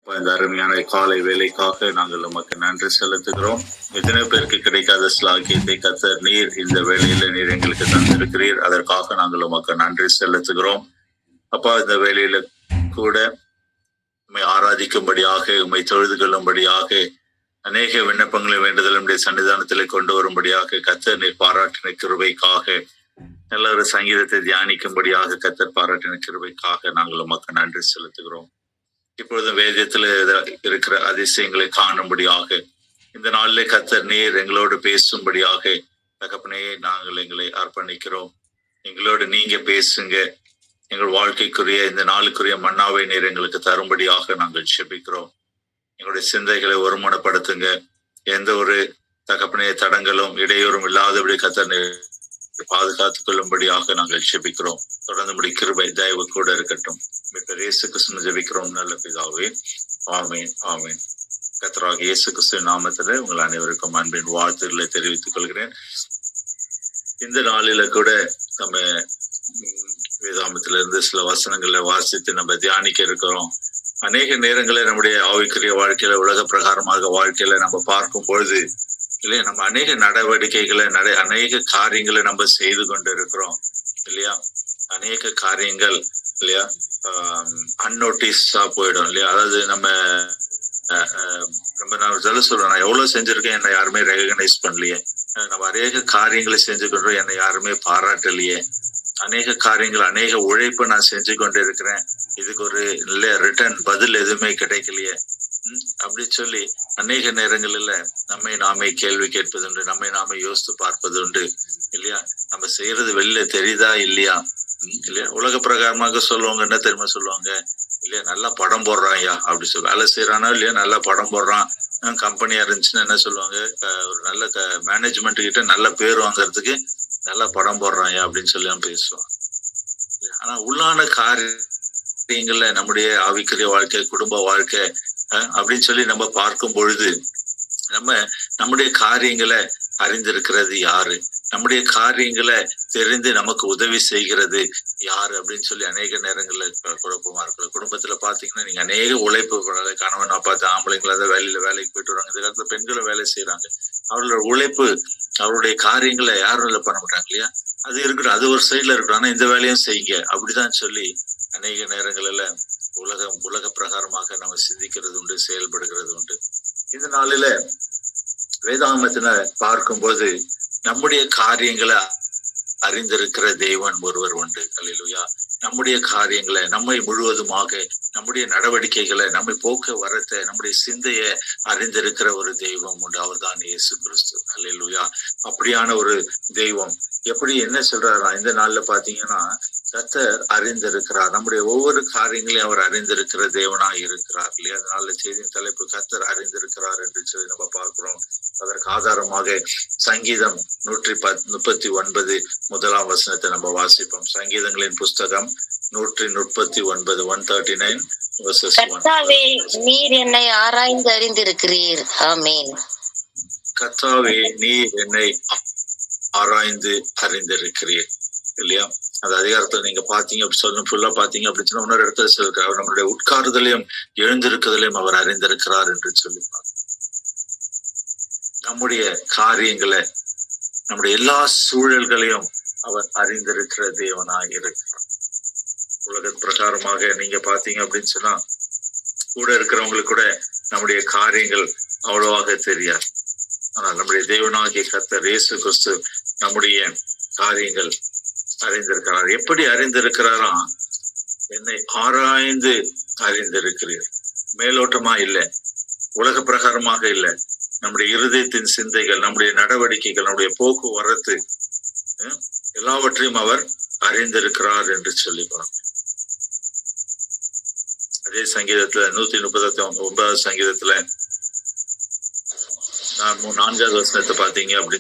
இந்த அருமையான காலை வேலைக்காக நாங்கள் உமக்கு நன்றி செலுத்துகிறோம். எத்தனை பேருக்கு கிடைக்காத ஸ்லாக்கியத்தை கர்த்தர் நீர் இந்த வேலையில நீர் எங்களுக்கு தந்திருக்கிறீர். அதற்காக நாங்கள் உமக்கு நன்றி செலுத்துகிறோம். அப்பா, இந்த வேலையில கூட உம்மை ஆராதிக்கும்படியாக, உம்மை தொழுது கொள்ளும்படியாக, அநேக விண்ணப்பங்களை வேண்டுதலுடைய சன்னிதானத்திலே கொண்டு வரும்படியாக கர்த்தர் நீர் பாராட்டின கிருபைக்காக, நல்ல ஒரு சங்கீதத்தை தியானிக்கும்படியாக கர்த்தர் பாராட்டின கிருபைக்காக நாங்கள் உமக்கு நன்றி செலுத்துகிறோம். இப்பொழுது வேதத்துல இருக்கிற அதிசயங்களை காணும்படியாக இந்த நாளிலே கர்த்தர் நீர் எங்களோடு பேசும்படியாக தகப்பனே நாங்கள் எங்களை அர்ப்பணிக்கிறோம். எங்களோடு நீங்க பேசுங்க. எங்கள் வாழ்க்கைக்குரிய இந்த நாளுக்குரிய மன்னாவை நீர் எங்களுக்கு தரும்படியாக நாங்கள் ஜெபிக்கிறோம். எங்களுடைய சிந்தைகளை ஒருமுனப்படுத்துங்க. எந்த ஒரு தகப்பனே தடங்களும் இடையூறும் இல்லாதபடி கர்த்தர் நீர் பாதுகாத்துக் கொள்ளும்படியாக நாங்கள் ஜெபிக்கிறோம். தொடர்ந்து முடி கிருபை தயவு கூட இருக்கட்டும். இயேசு கிறிஸ்து ஜெபிக்கிறோம் நல்ல பிதாவே, ஆமீன் ஆமீன். கர்த்தராகிய இயேசு கிறிஸ்து நாமத்திலே உங்கள் அனைவருக்கும் அன்பின் வாழ்த்துக்களை தெரிவித்துக் கொள்கிறேன். இந்த நாளில கூட நம்ம வேதாமத்திலிருந்து சில வசனங்களை வாசித்து நம்ம தியானிக்க இருக்கிறோம். அநேக நேரங்களில் நம்முடைய ஆவிக்குரிய வாழ்க்கையில, உலக பிரகாரமாக வாழ்க்கையில நம்ம பார்க்கும் பொழுது இல்லையா, நம்ம அநேக நடவடிக்கைகளை அநேக காரியங்களை நம்ம செய்து கொண்டு இருக்கிறோம் இல்லையா. அநேக காரியங்கள் இல்லையா அன்னோட்டிஸா போயிடும் இல்லையா. அதாவது நம்ம நான் சொல்றேன், நான் எவ்வளவு செஞ்சிருக்கேன், என்னை யாருமே ரெகனைஸ் பண்ணலையே. நம்ம அநேக காரியங்களை செஞ்சு கொண்டோம், என்னை யாருமே பாராட்டலையே. அநேக காரியங்கள், அநேக உழைப்பு நான் செஞ்சு கொண்டு இருக்கிறேன், இதுக்கு ஒரு இல்ல ரிட்டர்ன் பதில் எதுவுமே கிடைக்கலையே அப்படி சொல்லி அநேக நேரங்களில் நம்மை நாமே கேள்வி கேட்பதுண்டு, நம்மை நாமே யோசித்து பார்ப்பது உண்டு இல்லையா. நம்ம செய்யறது வெளியில தெரியுதா இல்லையா இல்லையா. உலக பிரகாரமாக சொல்லுவாங்க, என்ன தெரியுமா சொல்லுவாங்க இல்லையா, நல்லா படம் போடுறான் ஐயா அப்படி சொல்லி. வேலை செய்யறானோ இல்லையா, நல்லா படம் போடுறான். கம்பெனியா இருந்துச்சுன்னா என்ன சொல்லுவாங்க, ஒரு நல்ல மேனேஜ்மெண்ட் கிட்ட நல்ல பேர் வாங்கறதுக்கு நல்லா படம் போடுறான் ஐயா அப்படின்னு சொல்லி பேசுவான். ஆனா உள்ளான காரியங்கள்ல நம்முடைய ஆவிக்குரிய வாழ்க்கை, குடும்ப வாழ்க்கை அப்படின்னு சொல்லி நம்ம பார்க்கும் பொழுது நம்முடைய காரியங்களை அறிந்திருக்கிறது யாரு, நம்முடைய காரியங்களை தெரிந்து நமக்கு உதவி செய்கிறது யாரு அப்படின்னு சொல்லி அநேக நேரங்கள்ல குழப்பமா இருக்கு. குடும்பத்துல பாத்தீங்கன்னா நீங்க அநேக உழைப்பு கணவன் பார்த்து ஆம்பளைங்களாத வேலைக்கு போயிட்டு வராங்க. இந்த காலத்துல பெண்களும் வேலை செய்யறாங்க. அவர்களோட உழைப்பு, அவருடைய காரியங்களை யாரும் இல்லை பண்ண மாட்டாங்க இல்லையா. அது இருக்கட்டும், அது ஒரு சைட்ல இருக்கட்டும், ஆனா இந்த வேலையும் செய்யுங்க அப்படிதான் சொல்லி அநேக நேரங்கள்ல உலக பிரகாரமாக நம்ம சிந்திக்கிறது உண்டு, செயல்படுகிறது உண்டு. இந்த நாளில வேதாகமத்தின பார்க்கும்போது நம்முடைய காரியங்களை அறிந்திருக்கிற தேவன் ஒருவர் உண்டு. அல்லேலூயா. நம்முடைய காரியங்களை, நம்மை முழுவதுமாக, நம்முடைய நடவடிக்கைகளை, நம்மை போக்க வரத்தை, நம்முடைய சிந்தையை அறிந்திருக்கிற ஒரு தெய்வம் உண்டு. அவர் தான் இயேசு கிறிஸ்து. அல்லேலூயா. அப்படியான ஒரு தெய்வம் எப்படி என்ன சொல்றாரா இந்த நாள்ல பாத்தீங்கன்னா, கர்த்தர் அறிந்திருக்கிறார். நம்முடைய ஒவ்வொரு காரியங்களையும் அவர் அறிந்திருக்கிற தேவனா இருக்கிறார் இல்லையா. அதனால செய்தியின் தலைப்பு கர்த்தர் அறிந்திருக்கிறார் என்று சொல்லி நம்ம பார்க்கிறோம். அதற்கு ஆதாரமாக சங்கீதம் 139 முதலாம் வசனத்தை நம்ம வாசிப்போம். சங்கீதங்களின் புஸ்தகம் 139 139 கர்த்தாவே நீர் என்னை ஆராய்ந்து அறிந்திருக்கிறீர். ஆமென். கர்த்தாவே நீர் என்னை ஆராய்ந்து அறிந்திருக்கிறீர் இல்லையா. அந்த அதிகாரத்தை நீங்க பாத்தீங்க அப்படி சொல்லணும், ஃபுல்லா பாத்தீங்க அப்படின்னு சொன்னா இன்னொரு இடத்துல சொல்லிருக்காரு, அவர் நம்மளுடைய உட்காருதலையும் எழுந்திருக்குதலையும் அவர் அறிந்திருக்கிறார் என்று சொல்லிப்பார். நம்முடைய காரியங்களை, நம்முடைய எல்லா சூழல்களையும் அவர் அறிந்திருக்கிற தேவனாக இருக்கிறார். உலக பிரகாரமாக நீங்க பாத்தீங்க அப்படின்னு சொன்னா கூட இருக்கிறவங்களுக்கு கூட நம்முடைய காரியங்கள் அவ்வளவாக தெரியாது. ஆனால் நம்முடைய தேவனாகிய கர்த்தர் இயேசு கிறிஸ்து நம்முடைய காரியங்கள் அறிந்திருக்கிறார். எப்படி அறிந்திருக்கிறாரா, என்னை ஆராய்ந்து அறிந்திருக்கிறீர். மேலோட்டமா இல்லை, உலக பிரகாரமாக இல்லை, நம்முடைய இருதயத்தின் சிந்தைகள், நம்முடைய நடவடிக்கைகள், நம்முடைய போக்குவரத்து எல்லாவற்றையும் அவர் அறிந்திருக்கிறார் என்று சொல்லிப்பார். அதே சங்கீதத்துல 139 சங்கீதத்துல 4வது வசனத்தை பாத்தீங்க அப்படி,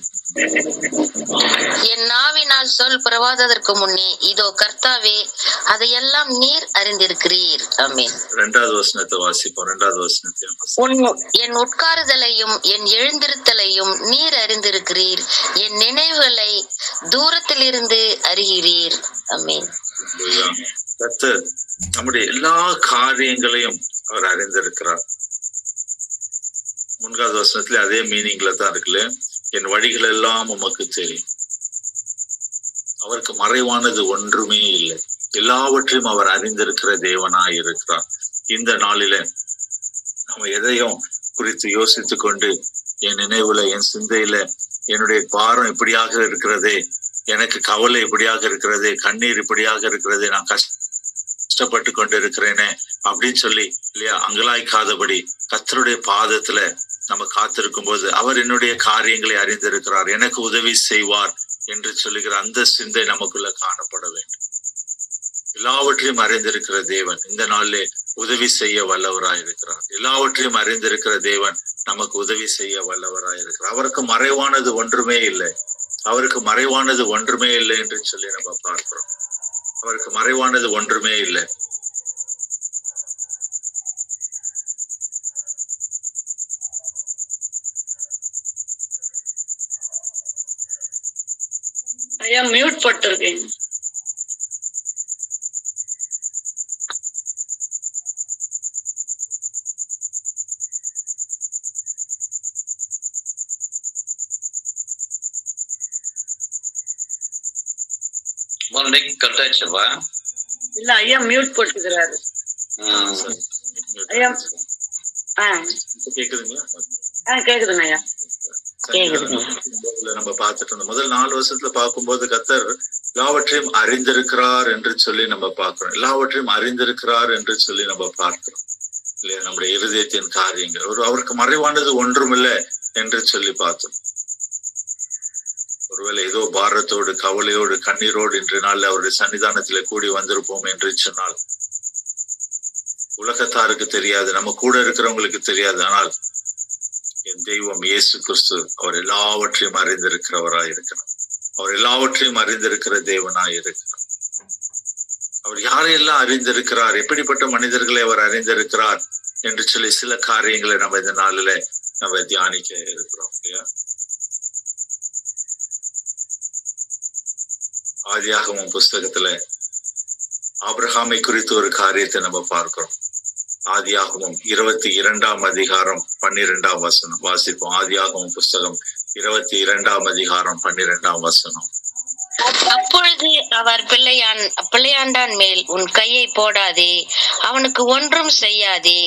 என் நாவினால் சொல் புறவாததற்கு முன்னே இதோ கர்த்தாவே அதையெல்லாம் நீர் அறிந்திருக்கிறீர். ஆமென். 2வது வசனத்தை வாசிப்போம். 2வது வசனத்தை, என் உட்காருதலையும் என் எழுந்திருத்தலையும் நீர் அறிந்திருக்கிறீர், என் நினைவுகளை தூரத்திலிருந்து அறிகிறீர். ஆமென். கர்த்தர் நம்முடைய எல்லா காரியங்களையும் அவர் அறிந்திருக்கிறார். 3வது வசனத்துல அதே மீனிங்ல தான் இருக்குல்ல, என் வழிகள் எல்லாம் உமக்கு தெரியும். அவருக்கு மறைவானது ஒன்றுமே இல்லை. எல்லாவற்றையும் அவர் அறிந்திருக்கிற தேவனாய் இருக்கிறார். இந்த நாளில நம்ம எதையும் குறித்து யோசித்து கொண்டு, என் நினைவுல, என் சிந்தையில என்னுடைய பாரம் இப்படியாக இருக்கிறதே, எனக்கு கவலை இப்படியாக இருக்கிறதே, கண்ணீர் இப்படியாக இருக்கிறதே, நான் கஷ்டப்பட்டு கொண்டு இருக்கிறேனே அப்படின்னு சொல்லி இல்லையா அங்கலாய்க்காதபடி கர்த்தருடைய பாதத்துல நம்ம காத்திருக்கும் போது, அவர் என்னுடைய காரியங்களை அறிந்திருக்கிறார், எனக்கு உதவி செய்வார் என்று சொல்லுகிற அந்த சிந்தை நமக்குள்ள காணப்பட வேண்டும். எல்லாவற்றையும் அறிந்திருக்கிற தேவன் இந்த நாளிலே உதவி செய்ய வல்லவராயிருக்கிறார். எல்லாவற்றையும் அறிந்திருக்கிற தேவன் நமக்கு உதவி செய்ய வல்லவராயிருக்கிறார். அவருக்கு மறைவானது ஒன்றுமே இல்லை. அவருக்கு மறைவானது ஒன்றுமே இல்லை என்று சொல்லி நம்ம பார்க்கிறோம். அவருக்கு மறைவானது ஒன்றுமே இல்லை. ஐயா மியூட் போட்டிருக்கேன். கட் ஆயிடுச்சப்பா? இல்ல ஐயா மியூட் போட்டுக்கிறாரு. ஐயா கேக்குதுங்களா? கேக்குதுங்க ஐயா. நம்ம பார்த்துட்டு இருந்தோம். முதல் 4 வருஷத்துல பார்க்கும்போது கர்த்தர் எல்லாவற்றையும் அறிந்திருக்கிறார் என்று சொல்லி நம்ம பார்க்கிறோம். எல்லாவற்றையும் அறிந்திருக்கிறார் என்று சொல்லி நம்ம பார்க்கிறோம் இல்லையா, நம்முடைய இருதயத்தின் காரியங்கள். அவருக்கு மறைவானது ஒன்றுமில்லை என்று சொல்லி பார்த்தோம். ஒருவேளை ஏதோ பாரத்தோடு, கவலையோடு, கண்ணீரோடு இன்று நாள் அவருடைய சன்னிதானத்திலே கூடி வந்திருப்போம் என்று சொன்னால், உலகத்தாருக்கு தெரியாது, நம்ம கூட இருக்கிறவங்களுக்கு தெரியாது. ஆனால் என் தெய்வம் இயேசு கிறிஸ்து அவர் எல்லாவற்றையும் அறிந்திருக்கிறவராய் இருக்கிறார். அவர் எல்லாவற்றையும் அறிந்திருக்கிற தேவனாய் இருக்கிறார். அவர் யாரையெல்லாம் அறிந்திருக்கிறார், எப்படிப்பட்ட மனிதர்களை அவர் அறிந்திருக்கிறார் என்று சொல்லி சில காரியங்களை நம்ம இந்த நாளில நம்ம தியானிக்க இருக்கிறோம் இல்லையா. ஆதியாகமம் புஸ்தகத்துல ஆபிரகாமை குறித்து ஒரு காரியத்தை நம்ம பார்க்கிறோம். ஆதியாகமம் 22ஆம் அதிகாரம் 12ஆம் வசனம் வாசிப்போம். ஆதியாகமம் புஸ்தகம் 22ஆம் அதிகாரம் 12ஆம் வசனம். அப்பொழுது அவர் பிள்ளையாண்டான் மேல் உன் கையை போடாதே, அவனுக்கு ஒன்றும் செய்யாதே.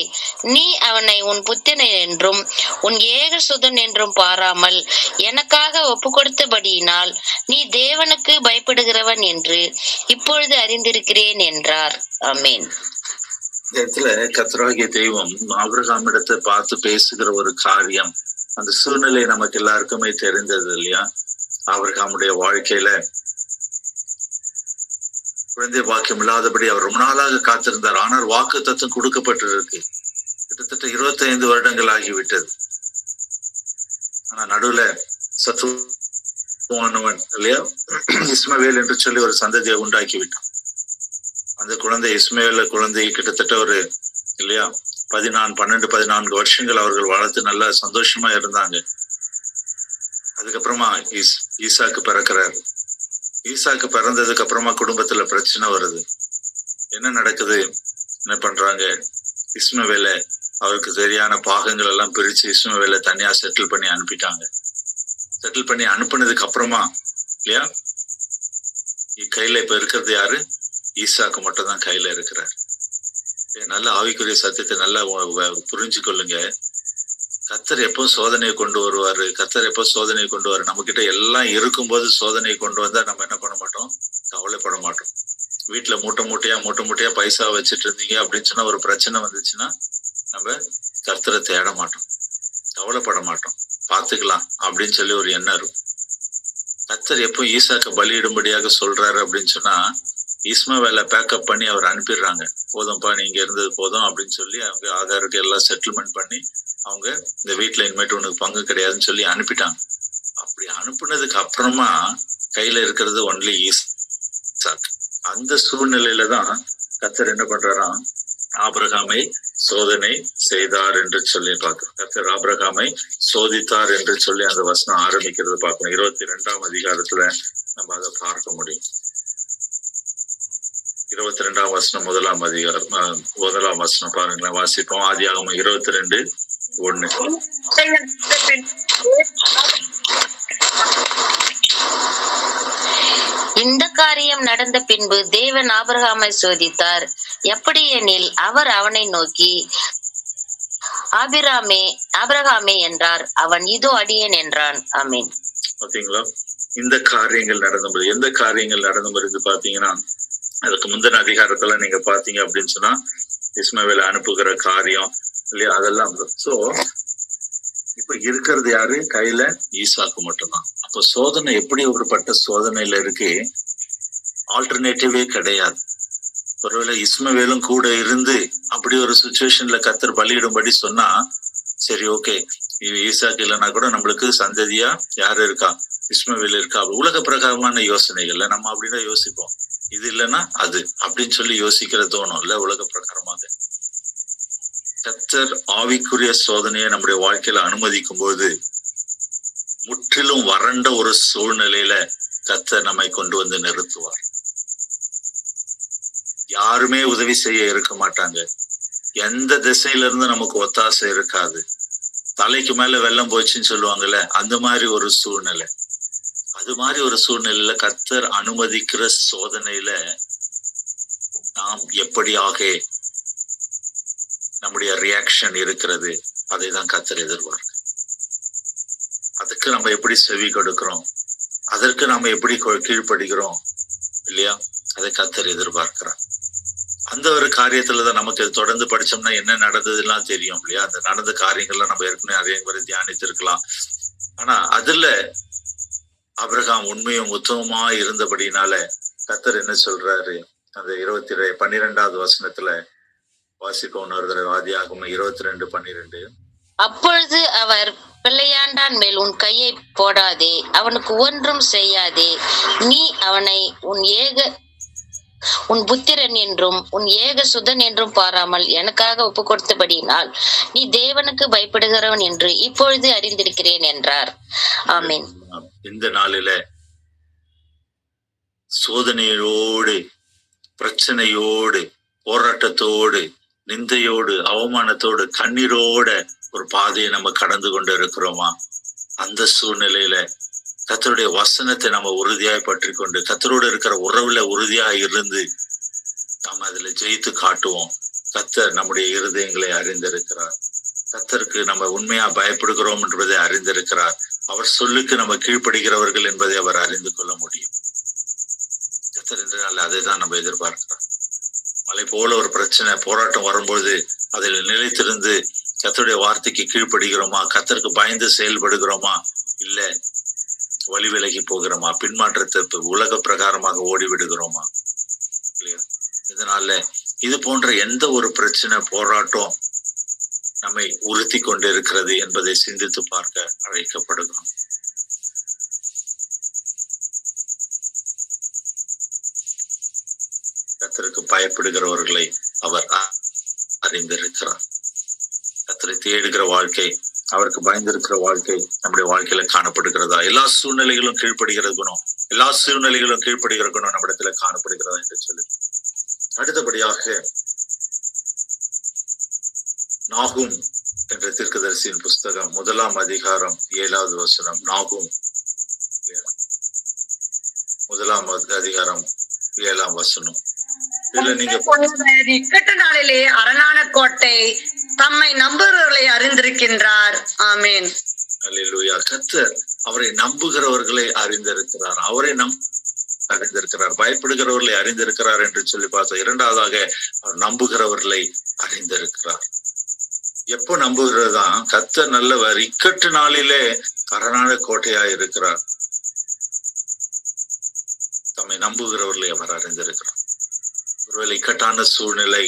நீ அவனை உன் புத்திரன் என்றும் உன் ஏகசுதன் என்றும் பாராமல் எனக்காக ஒப்பு கொடுத்தபடியினால் நீ தேவனுக்கு பயப்படுகிறவன் என்று இப்பொழுது அறிந்திருக்கிறேன் என்றார். ஆமென். இந்த இடத்துல கர்த்தராகிய தெய்வம் ஆபிரகாமிடத்தை பார்த்து பேசுகிற ஒரு காரியம், அந்த சூழ்நிலை நமக்கு எல்லாருக்குமே தெரிந்தது இல்லையா. ஆபிரகாமுடைய வாழ்க்கையில குழந்தை பாக்கியம் இல்லாதபடி அவர் ரொம்ப நாளாக காத்திருந்தார். ஆனால் வாக்கு தத்துவம் கொடுக்கப்பட்டிருக்கு. கிட்டத்தட்ட 25 வருடங்கள் ஆகிவிட்டது. ஆனா நடுவுல சத்துவமானவன் இல்லையா இஸ்மவேல் என்று சொல்லி ஒரு சந்ததியை உண்டாக்கி விட்டான். அந்த குழந்தை இஸ்மவேல குழந்தை கிட்டத்தட்ட ஒரு இல்லையா 14 வருஷங்கள் அவர்கள் வளர்த்து நல்லா சந்தோஷமா இருந்தாங்க. அதுக்கப்புறமா ஈசாக்கு பிறக்கிறாரு. ஈசாக்கு பிறந்ததுக்கு அப்புறமா குடும்பத்துல பிரச்சனை வருது. என்ன நடக்குது, என்ன பண்றாங்க, இஸ்மவேல அவருக்கு சரியான பாகங்கள் எல்லாம் பிரிச்சு இஸ்மவேல தனியா செட்டில் பண்ணி அனுப்பிட்டாங்க. செட்டில் பண்ணி அனுப்புனதுக்கு அப்புறமா இல்லையா கையில இப்ப இருக்கிறது யாரு, ஈசாக்கு மட்டும் தான் கையில இருக்கிறார். நல்ல ஆவிக்குரிய சத்தியத்தை நல்லா புரிஞ்சு கொள்ளுங்க. கர்த்தர் எப்போ சோதனையை கொண்டு வருவாரு, கர்த்தர் எப்போ சோதனையை கொண்டு வரு. நம்ம கிட்ட எல்லாம் இருக்கும்போது சோதனையை கொண்டு வந்தா நம்ம என்ன பண்ண மாட்டோம், கவலைப்பட மாட்டோம். வீட்டுல மூட்டை மூட்டையா பைசா வச்சுட்டு இருந்தீங்க அப்படின்னு சொன்னா ஒரு பிரச்சனை வந்துச்சுன்னா நம்ம கர்த்தரை தேட மாட்டோம், கவலைப்பட மாட்டோம், பாத்துக்கலாம் அப்படின்னு சொல்லி ஒரு எண்ணம் இருக்கும். கர்த்தர் எப்போ ஈசாக்க பலியிடும்படியாக சொல்றாரு அப்படின்னு சொன்னா இஸ்மவேலை பேக்கப் பண்ணி அவர் அனுப்பிடுறாங்க. போதும்பா, நீங்க இருந்தது போதும் அப்படின்னு சொல்லி அவங்க ஆதாருக்கு எல்லாம் செட்டில்மெண்ட் பண்ணி அவங்க இந்த வீட்டுல இனிமேட்டு உனக்கு பங்கு கிடையாதுன்னு சொல்லி அனுப்பிட்டாங்க. அப்படி அனுப்புனதுக்கு அப்புறமா கையில இருக்கிறது ஒன்லி ஈசாக். அந்த சூழ்நிலையில தான் கர்த்தர் என்ன பண்றாராம், ஆபிரகாமை சோதனை செய்தார் என்று சொல்லி பார்க்கிறோம். கர்த்தர் ஆபிரகாமை சோதித்தார் என்று சொல்லி அந்த வசனம் ஆரம்பிக்கிறது பார்க்கணும். 22ஆம் அதிகாரத்துல நம்ம அதை பார்க்க முடியும். 22ஆம் வசனம் 1ஆம் அதிகாரம் 1ஆம் வசனம் பாருங்களேன், வாசிப்போம். ஆதியாகமம் 22:1. இந்த காரியம் நடந்த பின்பு தேவன் ஆபிரகாமை சோதித்தார். எப்படியெனில் அவர் அவனை நோக்கி, ஆபிரகாமே என்றார். அவன் இதோ அடியேன் என்றான். ஆமென். பாத்தீங்களா, இந்த காரியங்கள் நடந்தபோது, எந்த காரியங்கள் நடந்தபோது பாத்தீங்கன்னா, அதுக்கு முந்தின அதிகாரத்துல நீங்க பாத்தீங்க அப்படின்னு சொன்னா இஸ்மவேலை அனுப்புகிற காரியம் இல்லையா, அதெல்லாம். சோ இப்ப இருக்கிறது யாரு கையில? ஈசாக்கு மட்டும்தான். அப்ப சோதனை எப்படி ஒருபட்ட சோதனையில இருக்கு, ஆல்டர்னேட்டிவே கிடையாது. ஒருவேளை இஸ்மவேலும் கூட இருந்து அப்படி ஒரு சுச்சுவேஷன்ல கர்த்தர் பலியிடும்படி சொன்னா சரி, ஓகே, ஈசாக்கு இல்லைன்னா கூட நம்மளுக்கு சந்ததியா யாரு இருக்கா? இஸ்மவேல் இருக்கா. உலக பிரகாரமான யோசனைகள்ல நம்ம அப்படிதான் யோசிப்போம். இது இல்லைன்னா அது அப்படின்னு சொல்லி யோசிக்கிற தோணும் இல்ல, உலக பிரகாரமாக. கர்த்தர் ஆவிக்குரிய சோதனையை நம்முடைய வாழ்க்கையில அனுமதிக்கும் போது முற்றிலும் வறண்ட ஒரு சூழ்நிலையில கர்த்தர் நம்மை கொண்டு வந்து நிறுத்துவார். யாருமே உதவி செய்ய இருக்க மாட்டாங்க. எந்த திசையில இருந்து நமக்கு ஒத்தாசை இருக்காது. தலைக்கு மேல வெள்ளம் போச்சுன்னு சொல்லுவாங்கல்ல, அந்த மாதிரி ஒரு சூழ்நிலை. அது மாதிரி ஒரு சூழ்நிலையில கர்த்தர் அனுமதிக்கிற சோதனையில நாம் எப்படியாக நம்முடைய ரியாக்ஷன் இருக்கிறது, அதை தான் கர்த்தர் எதிர்பார்க்க. அதுக்கு நம்ம எப்படி செவி கொடுக்கிறோம், அதற்கு நாம எப்படி கீழ்ப்படுகிறோம் இல்லையா, அதை கர்த்தர் எதிர்பார்க்கிறார். அந்த ஒரு காரியத்துலதான் நமக்கு தொடர்ந்து படிச்சோம்னா என்ன நடந்ததுலாம் தெரியும் இல்லையா. அந்த நடந்த காரியங்கள்லாம் நம்ம ஏற்கனவே அதே மாதிரி தியானித்து இருக்கலாம். ஆனா அதுல ஆபிரகாம் உண்மையும் உத்தமமா இருந்தபடினால கர்த்தர் என்ன சொல்றாரு, அந்த 12வது வசனத்துல வாசிப்போம் ஒரு தடவை. ஆதியாகமம் 22:12. அப்பொழுது அவர், பிள்ளையாண்டான் மேல் உன் கையை போடாதே, அவனுக்கு ஒன்றும் செய்யாதே. நீ அவனை உன் புத்திரன் என்றும் உன் ஏக சுதன் என்றும் பாராமல் எனக்காக ஒப்பு கொடுத்தபடியினால் நீ தேவனுக்கு பயப்படுகிறவன் என்று இப்பொழுது அறிந்திருக்கிறேன் என்றார். ஆமென். இந்த நாளில சோதனையோடு, பிரச்சனையோடு, போராட்டத்தோடு, நிந்தையோடு, அவமானத்தோடு, கண்ணீரோட ஒரு பாதையை நம்ம கடந்து கொண்டு இருக்கிறோமா? அந்த சூழ்நிலையில கர்த்தருடைய வசனத்தை நம்ம உறுதியாய் பற்றி கொண்டு கர்த்தரோடு இருக்கிற உறவுல உறுதியாய் இருந்து நாம் அதுல ஜெயித்து காட்டுவோம். கர்த்தர் நம்முடைய இருதயங்களை அறிந்திருக்கிறார். கர்த்தருக்கு நம்ம உண்மையா பயப்படுகிறோம் என்பதை அறிந்திருக்கிறார். அவர் சொல்லுக்கு நம்ம கீழ்ப்படுகிறவர்கள் என்பதை அவர் அறிந்து கொள்ள முடியும். கர்த்தர் என்றால் அதை தான் நம்ம எதிர்பார்க்கிறோம். மலை போல ஒரு பிரச்சனை, போராட்டம் வரும்போது அதில் நிலைத்திருந்து கர்த்தருடைய வார்த்தைக்கு கீழ்ப்படுகிறோமா? கர்த்தருக்கு பயந்து செயல்படுகிறோமா? இல்ல வழி விலகி போகிறோமா? பின்மாற்றத்தை உலக பிரகாரமாக ஓடிவிடுகிறோமா? இல்லையா? இதனால இது போன்ற எந்த ஒரு பிரச்சனை, போராட்டம் நம்மை உறுத்தி கொண்டு இருக்கிறது என்பதை சிந்தித்து பார்க்க அழைக்கப்படுகிறோம். கர்த்தருக்கு பயப்படுகிறவர்களை அவர் அறிந்திருக்கிறார். கர்த்தரை தேடுகிற வாழ்க்கை, அவருக்கு பயந்திருக்கிற வாழ்க்கை நம்முடைய வாழ்க்கையில காணப்படுகிறதா? எல்லா சூழ்நிலைகளும் கீழ்ப்படுகிற குணம், எல்லா சூழ்நிலைகளும் கீழ்ப்படுகிற குணம் நம்மிடத்துல காணப்படுகிறதா என்று சொல்லி, அடுத்தபடியாக நாகும் என்ற தீர்க்கதரிசியின் புஸ்தகம் 1ஆம் அதிகாரம் 7வது வசனம். நாகும் 1ஆம் அதிகாரம் 7ஆம் வசனம். இதுல நீங்க இக்கட்ட நாளிலே அரணான கோட்டை தம்மை நம்புகிறவர்களை அறிந்திருக்கின்றார். ஆமென். அல்லேலூயா. கர்த்தர் அவரை நம்புகிறவர்களை அறிந்திருக்கிறார். அவரை அறிந்திருக்கிறார். பயப்படுகிறவர்களை அறிந்திருக்கிறார் என்று சொல்லி பார்த்தோம். இரண்டாவதாக அவர் நம்புகிறவர்களை அறிந்திருக்கிறார். எப்போ நம்புகிறதான்? கர்த்தர் நல்லவர், இக்கட்டு நாளிலே அரணான கோட்டையா இருக்கிறார். தம்மை நம்புகிறவர்களை அவர் அறிந்திருக்கிறார். ஒருவேளை இக்கட்டான சூழ்நிலை,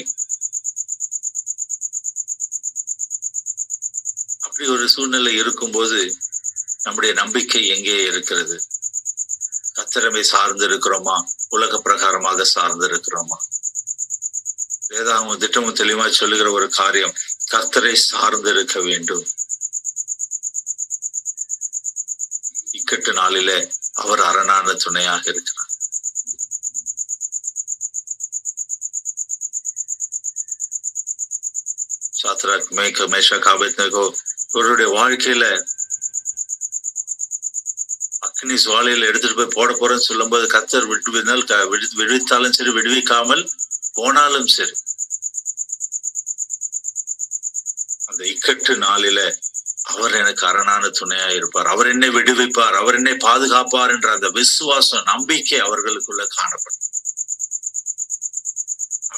அப்படி ஒரு சூழ்நிலை இருக்கும்போது நம்முடைய நம்பிக்கை எங்கே இருக்கிறது? கர்த்தரை சார்ந்து இருக்கிறோமா? உலக பிரகாரமாக சார்ந்து இருக்கிறோமா? வேதாகமும் திட்டமும் தெளிவா சொல்லுகிற ஒரு காரியம், கர்த்தரை சார்ந்து இருக்க வேண்டும். இக்கட்டு நாளிலே அவர் அரணான துணையாக இருக்கிறார். சாத்ராக், மேஷாக், ஆபேத்நேகோ இவருடைய வாழ்க்கையில அக்னி சுவாலையில எடுத்துட்டு போய் போட போறேன்னு சொல்லும் போது கர்த்தர் விடுவித்தாலும் சரி, விடுவிக்காமல் போனாலும் சரி, அந்த இக்கட்டு நாளில அவர் எனக்கு அரணான துணையா இருப்பார், அவர் என்னை விடுவிப்பார், அவர் என்னை பாதுகாப்பார் என்ற அந்த விசுவாசம், நம்பிக்கை அவர்களுக்குள்ள காணப்படும்.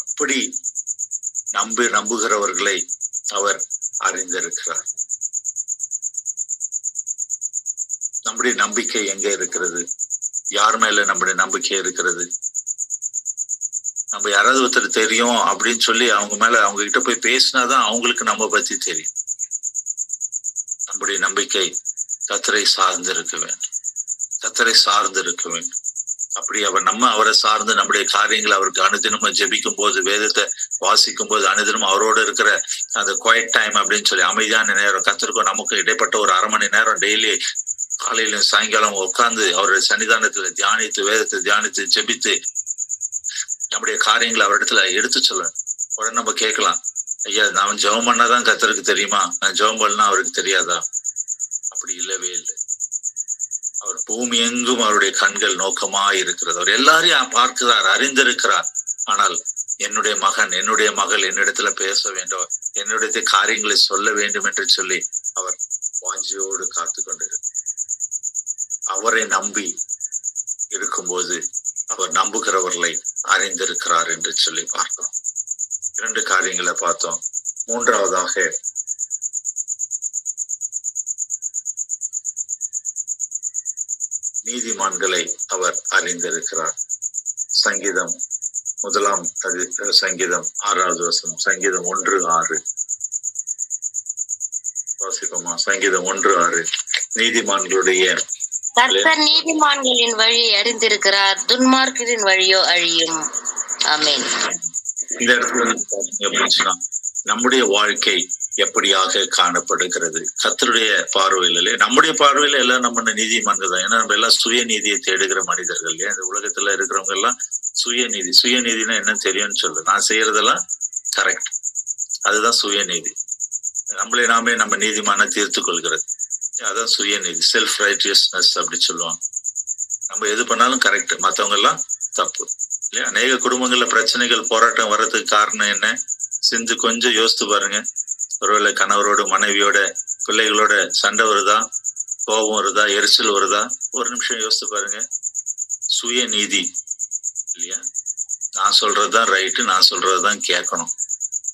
அப்படி நம்புகிறவர்களை அவர் அறிந்திருக்கிறார். நம்முடைய நம்பிக்கை எங்க இருக்கிறது? யார் மேல நம்முடைய நம்பிக்கை இருக்கிறது? நம்ம யாராவது ஒருத்தர் தெரியும் அப்படின்னு சொல்லி அவங்க மேல அவங்க கிட்ட போய் பேசினாதான் அவங்களுக்கு நம்ம பத்தி தெரியும். நம்முடைய நம்பிக்கை கர்த்தரை சார்ந்து இருக்க வேண்டும், கர்த்தரை சார்ந்து இருக்க வேண்டும். அப்படி அவரை சார்ந்து நம்முடைய காரியங்களை அவருக்கு அனுதினமும் ஜெபிக்கும் போது, வேதத்தை வாசிக்கும் போது, அனுதினமும் அவரோட இருக்கிற அந்த குவைட் டைம் அப்படின்னு சொல்லி அமைதியான நேரம், கர்த்தருக்கும் நமக்கு இடைப்பட்ட ஒரு 1/2 மணி நேரம் டெய்லி காலையிலும் சாயங்காலம் உட்கார்ந்து அவருடைய சன்னிதானத்துல தியானித்து, வேதத்தை தியானித்து, ஜெபித்து நம்முடைய காரியங்களை அவரிடத்துல எடுத்து சொல்லணும். உடனே நம்ம கேட்கலாம், ஐயா நான் ஜெபம் பண்ணாதான் கர்த்தருக்கு தெரியுமா, நான் ஜெபம் பண்ணா அவருக்கு தெரியாதா? அப்படி இல்லவே இல்லை. அவர் பூமி எங்கும் அவருடைய கண்கள் நோக்கமா இருக்கிறது. அவர் எல்லாரையும் பார்க்கிறார், அறிந்திருக்கிறார். ஆனால் என்னுடைய மகன், என்னுடைய மகள் என்னிடத்துல பேச வேண்டும், என்னுடைய காரியங்களை சொல்ல வேண்டும் என்று சொல்லி அவர் வாஞ்சியோடு காத்து கொண்டிருக்கிறார். அவரை நம்பி இருக்கும்போது அவர் நம்புகிறவர்களை அறிந்திருக்கிறார் என்று சொல்லி பார்க்கிறோம். 2 காரியங்களை பார்த்தோம். 3வதாக நீதிமான்களை அவர் அறிந்திருக்கிறார். சங்கீதம் 6வது வசனம், சங்கீதம் 1:6 வாசிப்போமா? சங்கீதம் 1:6. நீதிமான்களுடைய கர்த்தர் நீதிமான்களின் வழியை அறிந்திருக்கிறார், துன்மார்க்கரின் வழியோ அழியும். ஆமென். இந்த இடத்துல பாத்தீங்க அப்படின்னா நம்முடைய வாழ்க்கை எப்படியாக காணப்படுகிறது கர்த்தருடைய பார்வையிலே? நம்முடைய பார்வையில எல்லாம் நம்ம நீதிமான்கள் தான். ஏன்னா நம்ம எல்லாம் சுய நீதியை தேடுகிற மனிதர்கள் இல்லையா? இந்த உலகத்துல இருக்கிறவங்க எல்லாம் சுயநீதினா என்னன்னு தெரியும்னு சொல்லு, நான் செய்யறதெல்லாம் கரெக்ட், அதுதான் சுயநீதி. நம்மளே நாமே நம்ம நீதிமான தீர்த்து கொள்கிறது, அதான் சுயநீதி, செல்ஃப் ரைட்டியஸ்னஸ் அப்படி சொல்லுவாங்க. நம்ம எது பண்ணாலும் கரெக்ட், மற்றவங்க எல்லாம் தப்பு இல்லையா? அநேக குடும்பங்கள்ல பிரச்சனைகள், போராட்டம் வர்றதுக்கு காரணம் என்ன? கொஞ்சம் யோசித்து பாருங்க. ஒருவேளை கணவரோட, மனைவியோட, பிள்ளைகளோட சண்டை வருதா, கோபம் வருதா, எரிச்சல் வருதா? ஒரு நிமிஷம் யோசித்து பாருங்க. சுயநீதி இல்லையா? நான் சொல்றதுதான் ரைட்டு, நான் சொல்றதுதான் கேட்கணும்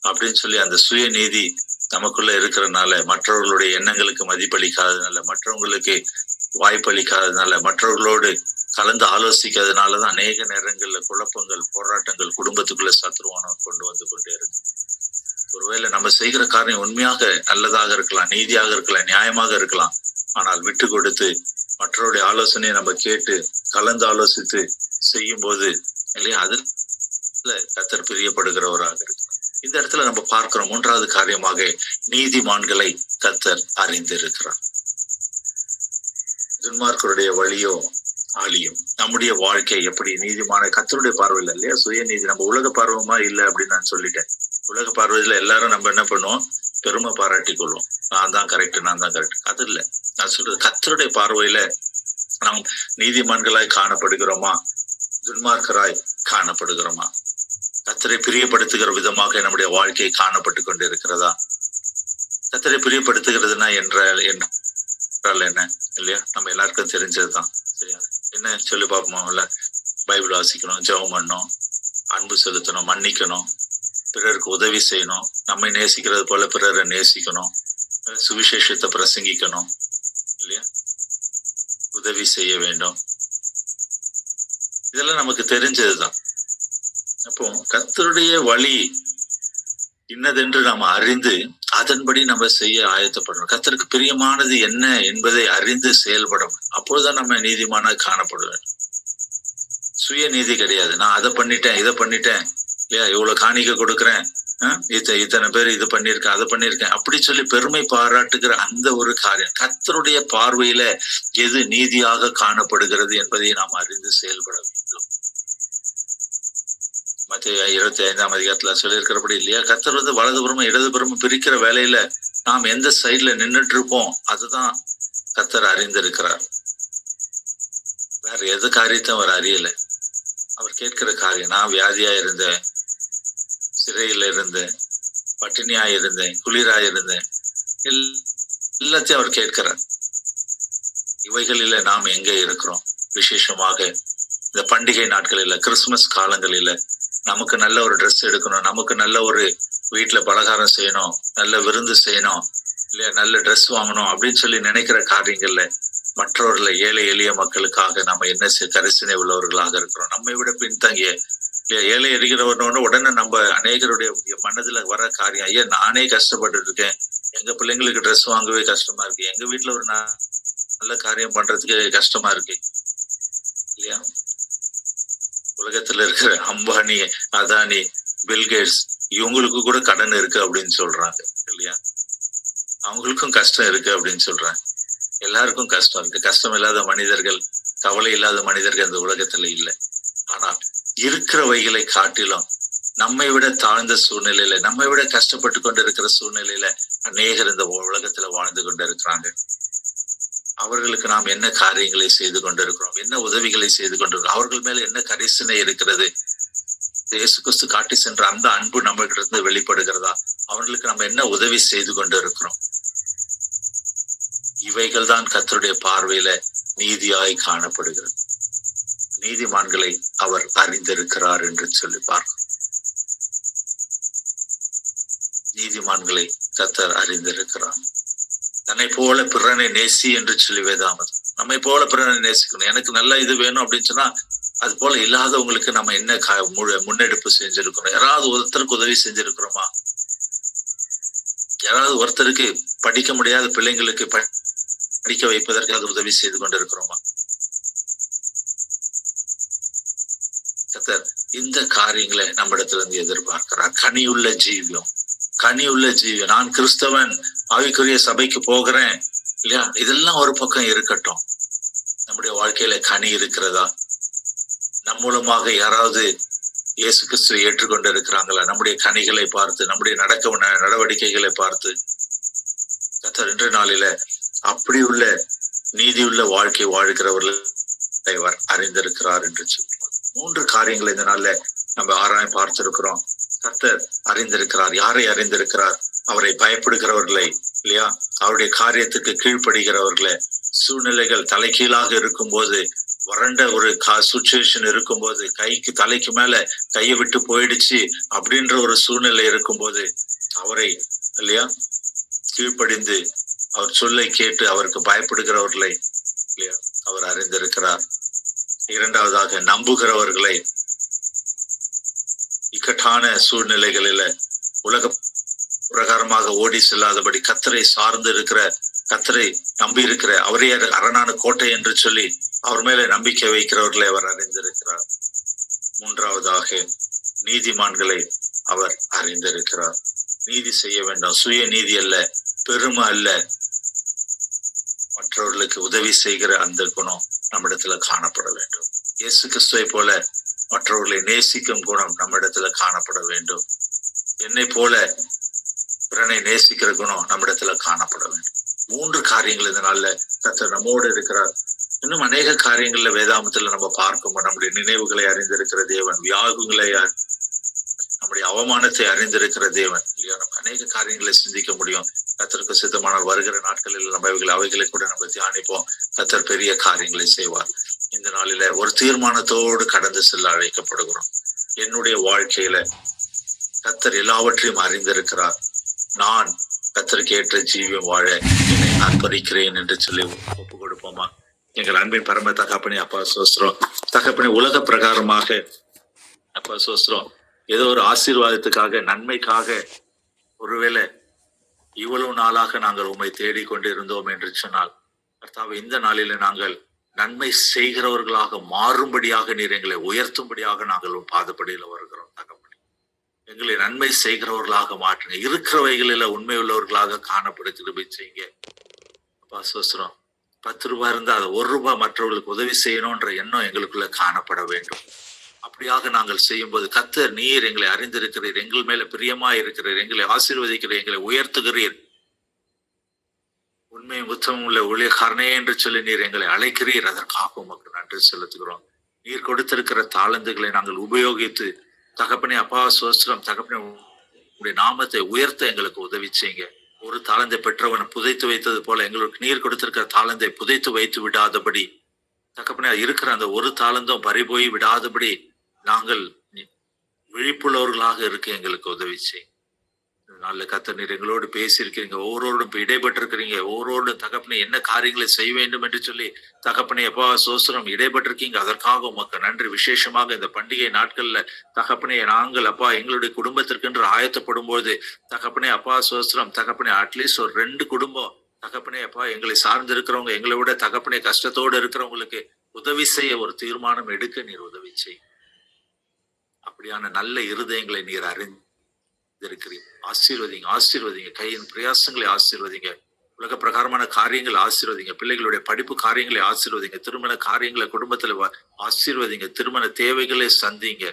அப்படின்னு சொல்லி அந்த சுயநீதி நமக்குள்ள இருக்கிறதுனால, மற்றவர்களுடைய எண்ணங்களுக்கு மதிப்பளிக்காததுனால, மற்றவங்களுக்கு வாய்ப்பளிக்காததுனால, மற்றவர்களோடு கலந்து ஆலோசிக்காததுனாலதான் அநேக நேரங்கள்ல குழப்பங்கள், போராட்டங்கள் குடும்பத்துக்குள்ள சத்ருவானம் கொண்டு வந்து கொண்டே இருக்கு. ஒருவேளை நம்ம செய்கிற காரியம் உண்மையாக நல்லதாக இருக்கலாம், நீதியாக இருக்கலாம், நியாயமாக இருக்கலாம். ஆனால் விட்டு கொடுத்து மற்றவருடைய ஆலோசனையை நம்ம கேட்டு கலந்து ஆலோசித்து செய்யும் போது இல்லையா, அதுல கர்த்தர் பிரியப்படுகிறவராக இருக்கு. இந்த இடத்துல நம்ம பார்க்கிறோம், 3வது காரியமாக நீதிமான்களை கர்த்தர் அறிந்திருக்கிறார். துன்மார்க்கருடைய வழியோ அழியும். நம்முடைய வாழ்க்கை எப்படி நீதிமான கர்த்தருடைய பார்வையில் இல்லையா? சுயநீதி நம்ம உலக பார்வமா இல்லை அப்படின்னு நான் சொல்லிட்டேன். உலக பார்வையில எல்லாரும் நம்ம என்ன பண்ணுவோம்? பெருமை பாராட்டி கொள்வோம், நான் தான் கரெக்ட், நான் தான் கரெக்ட். அது இல்லை, நான் சொல்றது கர்த்தருடைய பார்வையில நாம் நீதிமான்களாய் காணப்படுகிறோமா, துன்மார்க்கராய் காணப்படுகிறோமா? கர்த்தரை பிரியப்படுத்துகிற விதமாக நம்முடைய வாழ்க்கை காணப்பட்டு கொண்டு இருக்கிறதா? கர்த்தரை பிரியப்படுத்துகிறதுனா என்றால் என்ன இல்லையா? நம்ம எல்லாருக்கும் தெரிஞ்சதுதான். சரியா? என்ன சொல்லி பார்ப்போமா? இல்ல பைபிள் வாசிக்கணும், ஜெபம் பண்ணணும், அன்பு செலுத்தணும், மன்னிக்கணும், பிறருக்கு உதவி செய்யணும், நம்மை நேசிக்கிறது போல பிறரை நேசிக்கணும், சுவிசேஷத்தை பிரசங்கிக்கணும் இல்லையா? உதவி செய்ய வேண்டும். இதெல்லாம் நமக்கு தெரிஞ்சதுதான். அப்போ கர்த்தருடைய வழி இன்னதென்று நாம் அறிந்து அதன்படி நம்ம செய்ய ஆயத்தப்படணும். கர்த்தருக்கு பிரியமானது என்ன என்பதை அறிந்து செயல்படணும். அப்பொழுதுதான் நம்ம நீதிமானா காணப்படுவேன். சுய நீதி கிடையாது. நான் அதை பண்ணிட்டேன், இதை பண்ணிட்டேன் இல்லையா, இவ்வளவு காணிக்க கொடுக்குறேன், இத்தனை பேர் இது பண்ணிருக்கேன், அதை பண்ணிருக்கேன் அப்படி சொல்லி பெருமை பாராட்டுகிற அந்த ஒரு காரியம் கர்த்தருடைய பார்வையில எது நீதியாக காணப்படுகிறது என்பதை நாம் அறிந்து செயல்பட வேண்டும். மத்திய 25ஆம் அதிகாரத்துல சொல்லியிருக்கிறபடி இல்லையா, கர்த்தர் வலதுபுறமும் இடதுபுறமும் பிரிக்கிற வேலையில நாம் எந்த சைட்ல நின்றுட்டு இருப்போம் அதுதான் கர்த்தர் அறிந்திருக்கிறார். வேற எது காரியத்தையும் அவர் அறியல. அவர் கேட்கிற காரியம், நான் வியாதியா இருந்தேன், சிறையில இருந்தேன், பட்டினியா இருந்தேன், குளிரா இருந்தேன், எல்லாத்தையும் அவர் கேட்கிறார். இவைகளில நாம் எங்க இருக்கிறோம்? விசேஷமாக இந்த பண்டிகை நாட்களில, கிறிஸ்துமஸ் காலங்களில நமக்கு நல்ல ஒரு ட்ரெஸ் எடுக்கணும், நமக்கு நல்ல ஒரு வீட்டுல பலகாரம் செய்யணும், நல்ல விருந்து செய்யணும் இல்லையா, நல்ல ட்ரெஸ் வாங்கணும் அப்படின்னு சொல்லி நினைக்கிற காரியங்கள்ல மற்றவர்களை, ஏழை எளிய மக்களுக்காக நம்ம என்ன கரிசனை உள்ளவர்களாக இருக்கிறோம். நம்மை விட பின்தங்கிய ஏழை இருக்கிறவனோட உடனே நம்ம அநேகருடைய மனதுல வர காரியம், ஐயா நானே கஷ்டப்பட்டு இருக்கேன், எங்க பிள்ளைங்களுக்கு ட்ரெஸ் வாங்கவே கஷ்டமா இருக்கு, எங்க வீட்டுல ஒரு நல்ல காரியம் பண்றதுக்கு கஷ்டமா இருக்கு இல்லையா. உலகத்துல இருக்கிற அம்பானி, அதானி, பில்கேட்ஸ் இவங்களுக்கு கூட கடன் இருக்கு அப்படின்னு சொல்றாங்க இல்லையா. அவங்களுக்கும் கஷ்டம் இருக்கு அப்படின்னு சொல்றாங்க. எல்லாருக்கும் கஷ்டம் இருக்கு. கஷ்டம் இல்லாத மனிதர்கள், கவலை இல்லாத மனிதர்கள் இந்த உலகத்துல இல்லை. ஆனால் இருக்கிறவைகளை காட்டிலும் நம்மை விட தாழ்ந்த சூழ்நிலையில, நம்மை விட கஷ்டப்பட்டு கொண்டு இருக்கிற சூழ்நிலையில அநேகர் இந்த உலகத்துல வாழ்ந்து கொண்டு இருக்கிறாங்க. அவர்களுக்கு நாம் என்ன காரியங்களை செய்து கொண்டிருக்கிறோம், என்ன உதவிகளை செய்து கொண்டிருக்கிறோம், அவர்கள் மேல என்ன கரிசனை இருக்கிறது, இயேசு கிறிஸ்து காட்டி சென்ற அந்த அன்பு நம்மகிட்ட இருந்து வெளிப்படுகிறதா, அவர்களுக்கு நம்ம என்ன உதவி செய்து கொண்டு இருக்கிறோம்? இவைகள் தான் கர்த்தருடைய பார்வையில நீதியாய் காணப்படுகிறது. நீதிமான்களை அவர் அறிந்திருக்கிறார் என்று சொல்லி பார்க்கிறோம். நீதிமான்களை கர்த்தர் அறிந்திருக்கிறார். தன்னை போல பிறனை நேசி என்று சொல்லி வேதாமது. நம்மை போல பிறனை நேசிக்கணும். எனக்கு நல்ல இது வேணும் அப்படின்னு சொன்னா அது போல இல்லாதவங்களுக்கு நம்ம என்ன முன்னெடுப்பு செஞ்சிருக்கிறோம்? யாராவது ஒருத்தருக்கு உதவி செஞ்சிருக்கிறோமா? யாராவது ஒருத்தருக்கு படிக்க முடியாத பிள்ளைங்களுக்கு படிக்க வைப்பதற்கு அது உதவி செய்து கொண்டிருக்கிறோமா? கர்த்தர் இந்த காரியங்களை நம்மிடத்துல இருந்து எதிர்பார்க்கிறார். கனியுள்ள ஜீவியம், கனியுள்ள ஜீவியம். நான் கிறிஸ்தவன், ஆவிக்குரிய சபைக்கு போகிறேன் இல்லையா, இதெல்லாம் ஒரு பக்கம் இருக்கட்டும். நம்முடைய வாழ்க்கையில கனி இருக்கிறதா? நம் மூலமாக யாராவது இயேசு கிறிஸ்துவை ஏற்றுக்கொண்டு இருக்கிறாங்களா? நம்முடைய கனிகளை பார்த்து, நம்முடைய நடவடிக்கைகளை பார்த்து கர்த்தர் இன்றைய நாளில அப்படி உள்ள நீதியுள்ள வாழ்க்கை வாழ்கிறவர்களை அவர் அறிந்திருக்கிறார் என்று சொல்லுவார். 3 காரியங்களை இந்த நாள்ல நம்ம ஆராயம் பார்த்திருக்கிறோம். கர்த்தர் அறிந்திருக்கிறார். யாரை அறிந்திருக்கிறார்? அவரை பயப்படுகிறவர்களை இல்லையா, அவருடைய காரியத்துக்கு கீழ்ப்படுகிறவர்களை. சூழ்நிலைகள் தலைகீழாக இருக்கும் போது, வறண்ட ஒரு சுச்சுவேஷன் இருக்கும் போது, தலைக்கு மேல கையை விட்டு போயிடுச்சு அப்படின்ற ஒரு சூழ்நிலை இருக்கும் போது அவரை இல்லையா கீழ்ப்படிந்து அவர் சொல்லை கேட்டு அவருக்கு பயப்படுகிறவர்களை இல்லையா அவர் அறிந்திருக்கிறார். 2வதாக நம்புகிறவர்களை இக்கட்டான சூழ்நிலைகளில உலக பிரகாரமாக ஓடி செல்லாதபடி கர்த்தரை சார்ந்து இருக்கிற, கர்த்தரை நம்பி இருக்கிற, அவரே அரணான கோட்டை என்று சொல்லி அவர் மேல நம்பிக்கை வைக்கிறவர்களை அவர் அறிந்திருக்கிறார். 3வதாக நீதிமான்களை அவர் அறிந்திருக்கிறார். நீதி செய்ய வேண்டாம், சுய நீதி அல்ல, பெருமை அல்ல, மற்றவர்களுக்கு உதவி செய்கிற அந்த குணம் நம்மிடத்துல காணப்பட வேண்டும். இயேசு கிறிஸ்துவை போல மற்றவர்களை நேசிக்கும் குணம் நம்மிடத்துல காணப்பட வேண்டும். என்னை போல பிறனை நேசிக்கிற குணம் நம்மிடத்துல காணப்பட வேண்டும். 3 காரியங்கள் இதனால கர்த்தர் நம்மோடு இருக்கிறார். இன்னும் அநேக காரியங்கள்ல வேதாமத்துல நம்ம பார்க்கும்போது நம்முடைய நினைவுகளை அறிந்திருக்கிற தேவன், வியாகுங்களை, நம்முடைய அவமானத்தை அறிந்திருக்கிற தேவன் இல்லையா. நம்ம அநேக காரியங்களை சிந்திக்க முடியும். கர்த்தருக்கு சித்தமான வருகிற நாட்களில் நம்ம அவைகளை கூட நம்ம தியானிப்போம். கர்த்தர் பெரிய காரியங்களை செய்வார். இந்த நாளில ஒரு தீர்மானத்தோடு கடந்து செல்ல அழைக்கப்படுகிறோம். என்னுடைய வாழ்க்கையில கர்த்தர் எல்லாவற்றையும் அறிந்திருக்கிறார். நான் கர்த்தருக்கு ஏற்ற ஜீவியம் வாழ என்னை அர்ப்பணிக்கிறேன் என்று சொல்லி ஒப்பு கொடுப்போமா? எங்கள் அன்பின் பரம தகப்பனே, அப்பா சோஸ்திரம். தகப்பனே, உலக பிரகாரமாக அப்பா சோஸ்திரம், ஏதோ ஒரு ஆசீர்வாதத்துக்காக, நன்மைக்காக ஒருவேளை இவ்வளவு நாளாக நாங்கள் உம்மை தேடிக்கொண்டிருந்தோம் என்று சொன்னால், கர்த்தாவே இந்த நாளில நாங்கள் நன்மை செய்கிறவர்களாக மாறும்படியாக நீர் எங்களை உயர்த்தும்படியாக நாங்கள் உன் பாதப்படியில வருகிறோம். தகப்பனே, எங்களை நன்மை செய்கிறவர்களாக மாற்றுங்க. இருக்கிறவைகளில உண்மை உள்ளவர்களாக காணப்பட கிருபை செய்யுங்க. அப்பா சோஸ்திரம், 10 ரூபாய் இருந்தா அது 1 ரூபாய் மற்றவர்களுக்கு உதவி செய்யணும்ன்ற எண்ணம் எங்களுக்குள்ள காணப்பட வேண்டும். அப்படியாக நாங்கள் செய்யும்போது கர்த்தர் நீர் எங்களை அறிந்திருக்கிறீர், எங்கள் மேல பிரியமாய் இருக்கிறீர், எங்களை ஆசீர்வதிக்கிறீர், எங்களை உயர்த்துகிறீர், உண்மையும் உத்தமம் உள்ள ஊழியக்காரனே என்று சொல்லி நீர் எங்களை அழைக்கிறீர். அதற்காக உமக்கு நன்றி செலுத்துகிறோம். நீர் கொடுத்திருக்கிற தாளந்துகளை நாங்கள் உபயோகித்து தகப்பனே அப்பா சோஸ்திரம் தகப்பனே உங்களுடைய நாமத்தை உயர்த்த எங்களுக்கு உதவி செய்யுங்க. ஒரு தாளந்தை பெற்றவன் புதைத்து வைத்தது போல எங்களுக்கு நீர் கொடுத்திருக்கிற தாளந்தை புதைத்து வைத்து விடாதபடி தகப்பனே இருக்கிற அந்த ஒரு தாளந்தும் பறிபோய் விடாதபடி நாங்கள் விழிப்புள்ளவர்களாக இருக்க எங்களுக்கு உதவி செய்யும். நல்ல கர்த்தர் நீர் எங்களோடு பேசியிருக்கிறீங்க, ஒவ்வொருவரோடும் இடைப்பட்டிருக்கிறீங்க, ஒவ்வொருவரோடும் தகப்பனே என்ன காரியங்களை செய்ய வேண்டும் என்று சொல்லி தகப்பனே அப்பா சோஸ்திரம் இடைப்பட்டிருக்கீங்க. அதற்காக உமக்கு நன்றி. விசேஷமாக இந்த பண்டிகை நாட்கள்ல தகப்பனே நாங்கள் அப்பா எங்களுடைய குடும்பத்திற்கென்று ஆயத்தப்படும் போது தகப்பனே அப்பா சோஸ்திரம் தகப்பனே அட்லீஸ்ட் ஒரு 2 குடும்பம் தகப்பனே அப்பா எங்களை சார்ந்து இருக்கிறவங்க, எங்களை விட தகப்பனே கஷ்டத்தோடு இருக்கிறவங்களுக்கு உதவி செய்ய ஒரு தீர்மானம் எடுக்க நீர் உதவி செய். அப்படியான நல்ல இருதயங்களை நீர் அறிந்திருக்கிறீர். ஆசீர்வதிங்க, ஆசீர்வதிங்க, கையின் பிரயாசங்களை ஆசீர்வதிங்க, உலக பிரகாரமான காரியங்களை ஆசீர்வதிங்க, பிள்ளைகளுடைய படிப்பு காரியங்களை ஆசீர்வதிங்க, திருமண காரியங்களை குடும்பத்துல ஆசீர்வதிங்க, திருமண தேவைகளை சந்திங்க,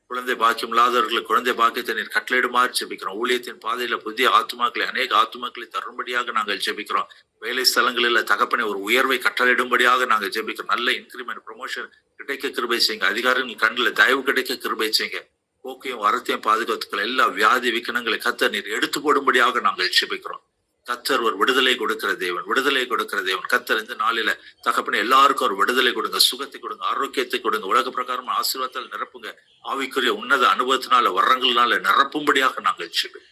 குழந்தை பாக்கியம் இல்லாதவர்களுக்கு குழந்தை பாக்கியத்தை நீர் கட்டளையிடுமாறு ஜெபிக்கிறோம். ஊழியத்தின் பாதையில புதிய ஆத்துமாக்களை அநேக ஆத்துமாக்களை தரும்படியாக நாங்கள் ஜெபிக்கிறோம். வேலை ஸ்தலங்களில் தகப்பனை ஒரு உயர்வை கட்டளையிடும்படியாக நாங்கள் ஜெபிக்கிறோம். நல்ல இன்கிரிமெண்ட் ப்ரொமோஷன் கிடைக்க கிருபை செய்யுங்க. அதிகாரிகள் கண்ணில் தயவு கிடைக்க கிருபை செய்யுங்க. போக்கையும் வரத்தையும் பாதுகாத்துக்கள் எல்லா வியாதி விக்கனங்களை கர்த்தர் நீர் எடுத்து போடும்படியாக நாங்கள் ஜெபிக்கிறோம். கர்த்தர் ஒரு விடுதலை கொடுக்கிற தேவன், விடுதலை கொடுக்கிற தேவன். கர்த்தர் இந்த நாளில தகப்பனே எல்லாருக்கும் ஒரு விடுதலை கொடுங்க, சுகத்தை கொடுங்க, ஆரோக்கியத்தை கொடுங்க, உலக பிரகாரம் ஆசீர்வாதத்தால் நிரப்புங்க, ஆவிக்குரிய உன்னத அனுபவத்தினால வரங்கள்னால நிரப்பும்படியாக நாங்கள் ஜெபிக்கிறோம்.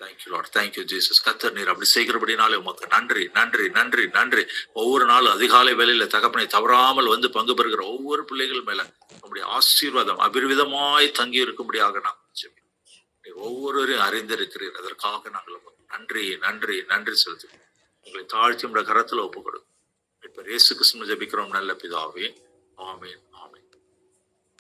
Thank you Lord, thank you Jesus. கர்த்தர் நீர் அப்படி செய்கிறபடினாலே உமக்கு நன்றி, நன்றி, நன்றி, நன்றி. ஒவ்வொரு நாளும் அதிகாலை வேளையில தகப்பனை தவறாமல் வந்து பங்கு பெறுகிற ஒவ்வொரு பிள்ளைகள் மேல நம்முடைய ஆசீர்வாதம் அபிர்விதமாய் தங்கி இருக்கும்படியாக நாங்கள் ஜெபிக்கிறோம். ஒவ்வொருவரையும் அறிந்திருக்கிறீர். அதற்காக நாங்கள் நன்றி, நன்றி, நன்றி செலுத்துகிறோம். உங்களை தாழ்த்தி நம்முடைய கரத்துல ஒப்புக் கொடுக்கும். இப்ப இயேசு கிறிஸ்துவின் ஜெபிக்கிறோம் நல்ல பிதாவே. ஆமென், ஆமென்.